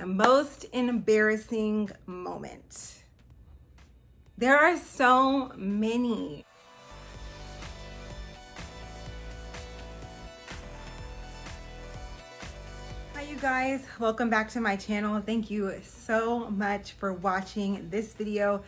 most embarrassing moment. There are so many. Hi you guys, welcome back to my channel. Thank you so much for watching this video.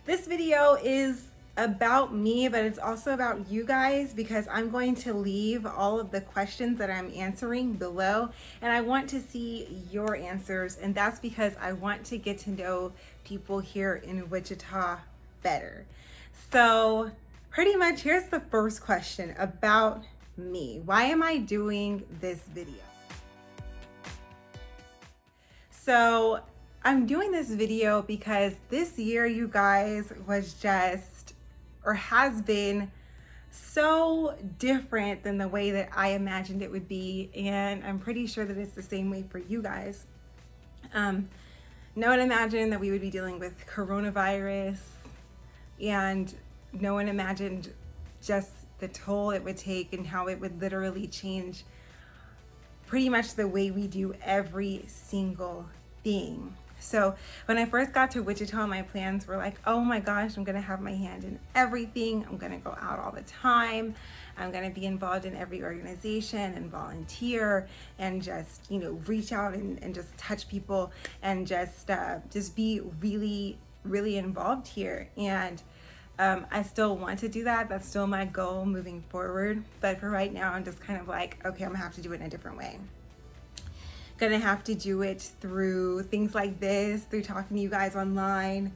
This video is about me, but it's also about you guys because I'm going to leave all of the questions that I'm answering below and I want to see your answers, and that's because I want to get to know people here in Wichita better. So pretty much here's the first question about me. Why am I doing this video? So I'm doing this video because this year, you guys, was just, or has been, so different than the way that I imagined it would be. And I'm pretty sure that it's the same way for you guys. No one imagined that we would be dealing with coronavirus, and no one imagined just the toll it would take and how it would literally change pretty much the way we do every single thing. So when I first got to Wichita, my plans were like, oh my gosh, I'm gonna have my hand in everything. I'm gonna go out all the time. I'm gonna be involved in every organization and volunteer and just, reach out and just touch people and just be really, really involved here. And I still want to do that. That's still my goal moving forward. But for right now, I'm just kind of like, okay, I'm gonna have to do it in a different way. Gonna have to do it through things like this, through talking to you guys online,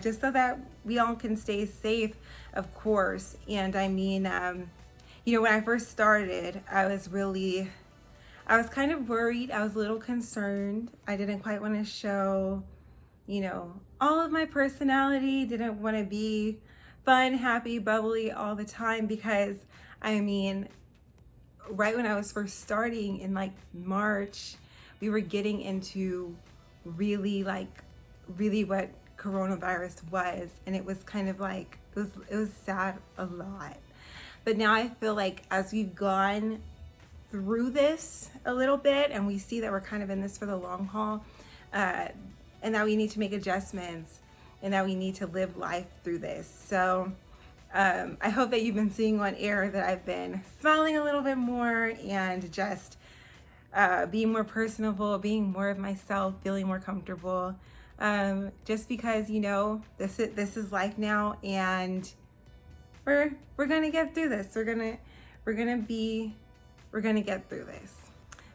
just so that we all can stay safe, of course. And I mean, when I first started, I was kind of worried. I was a little concerned. I didn't quite want to show, all of my personality. Didn't want to be fun, happy, bubbly all the time because, I mean, right when I was first starting in like March, we were getting into really what coronavirus was, and it was kind of like, it was sad a lot. But now I feel like as we've gone through this a little bit and we see that we're kind of in this for the long haul, and that we need to make adjustments and that we need to live life through this. So I hope that you've been seeing on air that I've been smiling a little bit more and just being more personable, being more of myself, feeling more comfortable. Just because, this is life now, and we're gonna get through this. We're gonna get through this.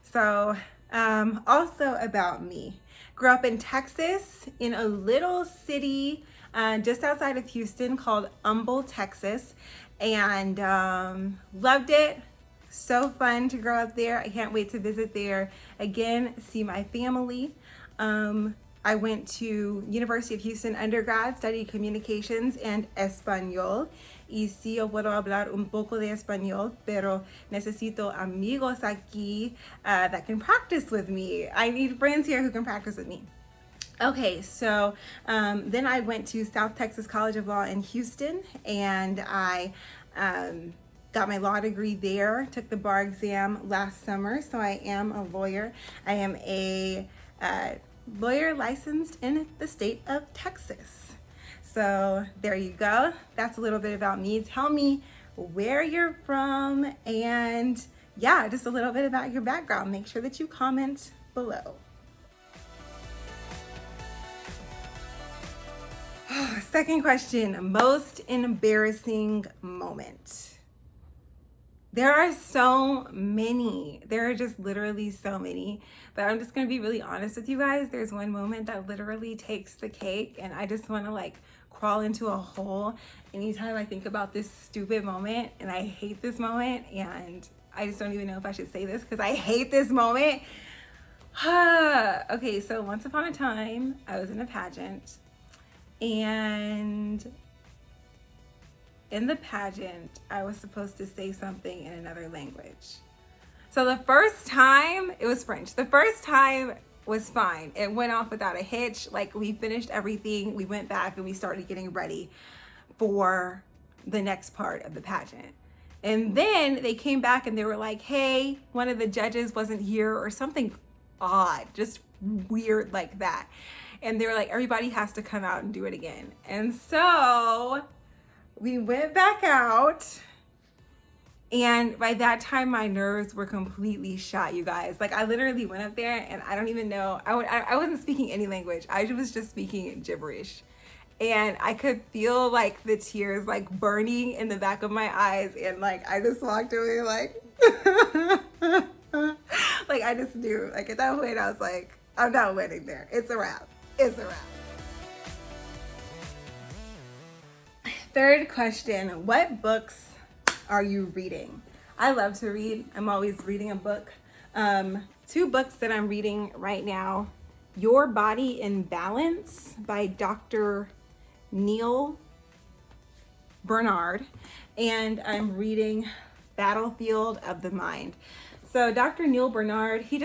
So also about me. Grew up in Texas, in a little city just outside of Houston called Humble, Texas, and loved it. So fun to grow up there. I can't wait to visit there again, see my family. I went to University of Houston undergrad, studied communications and español. Y sí, yo puedo hablar un poco de español, pero necesito amigos aquí that can practice with me. I need friends here who can practice with me. Okay, so then I went to South Texas College of Law in Houston, and I got my law degree there, took the bar exam last summer, so I am a lawyer. I am a lawyer licensed in the state of Texas. So there you go. That's a little bit about me. Tell me where you're from, and yeah, just a little bit about your background. Make sure that you comment below. Second question, most embarrassing moment. There are so many. There are just literally so many. But I'm just going to be really honest with you guys. There's one moment that literally takes the cake, and I just want to crawl into a hole anytime I think about this stupid moment. And I hate this moment, and I just don't even know if I should say this because I hate this moment. Okay, so once upon a time, I was in a pageant, and in the pageant, I was supposed to say something in another language. So the first time, it was French. The first time was fine. It went off without a hitch. We finished everything. We went back and we started getting ready for the next part of the pageant. And then they came back and they were like, hey, one of the judges wasn't here, or something odd, just weird like that. And they were like, everybody has to come out and do it again. And so we went back out. And by that time, my nerves were completely shot, you guys. Like, I literally went up there and I don't even know, I wasn't speaking any language. I was just speaking gibberish. And I could feel like the tears like burning in the back of my eyes. And like, I just walked away like, like I just knew, like at that point I was like, I'm not winning there. It's a wrap. It's a wrap. Third question, what books are you reading? I love to read. I'm always reading a book. 2 books that I'm reading right now, Your Body in Balance by Dr. Neal Barnard, and I'm reading Battlefield of the Mind. So Dr. Neal Barnard, he's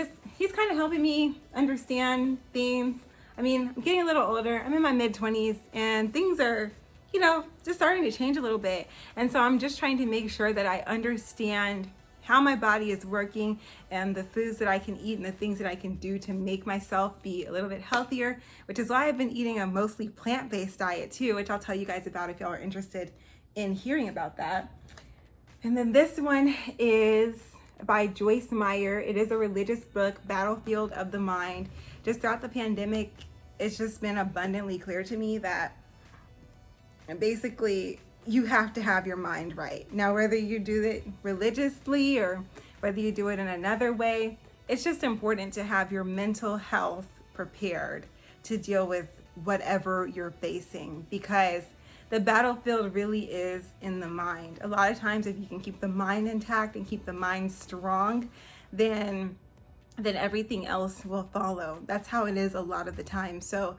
kind of helping me understand things. I mean, I'm getting a little older. I'm in my mid-20s and things are, you know, just starting to change a little bit. And so I'm just trying to make sure that I understand how my body is working and the foods that I can eat and the things that I can do to make myself be a little bit healthier, which is why I've been eating a mostly plant-based diet too, which I'll tell you guys about if y'all are interested in hearing about that. And then this one is by Joyce Meyer. It is a religious book, Battlefield of the Mind. Just throughout the pandemic, it's just been abundantly clear to me that basically you have to have your mind right. Now, whether you do it religiously or whether you do it in another way, it's just important to have your mental health prepared to deal with whatever you're facing, because the battlefield really is in the mind. A lot of times, if you can keep the mind intact and keep the mind strong, then everything else will follow. That's how it is a lot of the time. So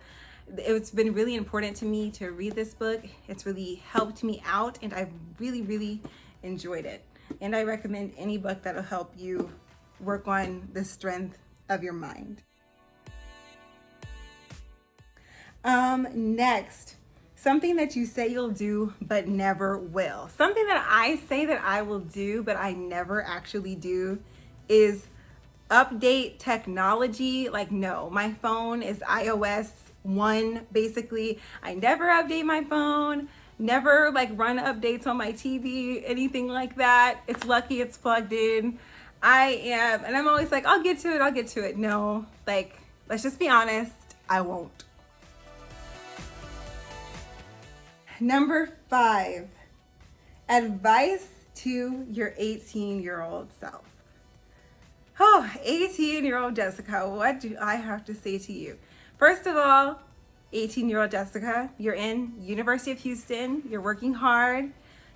it's been really important to me to read this book. It's really helped me out and I've really, really enjoyed it. And I recommend any book that'll help you work on the strength of your mind. Next, something that you say you'll do but never will. Something that I say that I will do but I never actually do is update technology. Like, no, my phone is iOS 1 basically. I never update my phone, never like run updates on my TV, anything like that. It's lucky it's plugged in. And I'm always like, I'll get to it. No, like, let's just be honest, I won't. Number 5, advice to your 18-year-old self. Oh, 18-year-old Jessica, what do I have to say to you? First of all, 18-year-old Jessica, you're in University of Houston, you're working hard,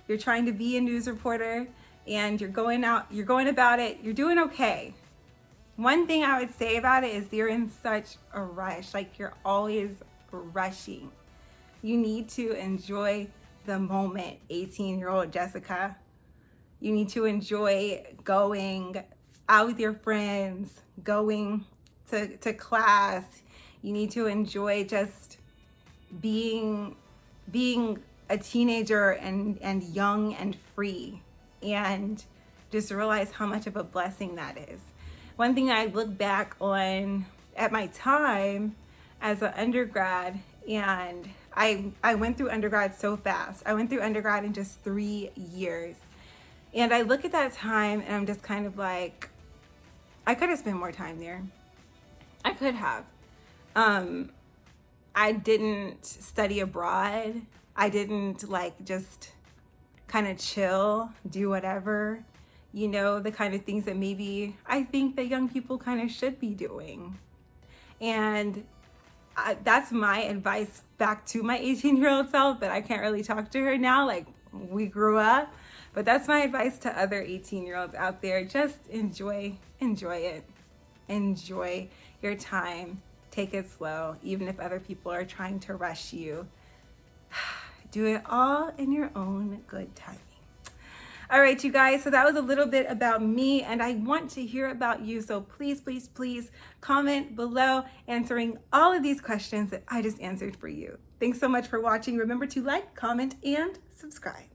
you're trying to be a news reporter, and you're going about it, you're doing okay. One thing I would say about it is you're in such a rush, like you're always rushing. You need to enjoy the moment, 18-year-old Jessica. You need to enjoy going out with your friends, going to class. You need to enjoy just being a teenager and young and free, and just realize how much of a blessing that is. One thing I look back on at my time as an undergrad, and I went through undergrad so fast. I went through undergrad in just 3 years. And I look at that time and I'm just kind of like, I could have spent more time there. I could have. I didn't study abroad. I didn't like just kind of chill, do whatever, you know, the kind of things that maybe I think that young people kind of should be doing. And that's my advice back to my 18-year-old self, but I can't really talk to her now, like we grew up. But that's my advice to other 18-year-olds out there. Just enjoy it. Enjoy your time. Take it slow, even if other people are trying to rush you. Do it all in your own good timing. All right, you guys, so that was a little bit about me, and I want to hear about you. So please, please, please comment below answering all of these questions that I just answered for you. Thanks so much for watching. Remember to like, comment, and subscribe.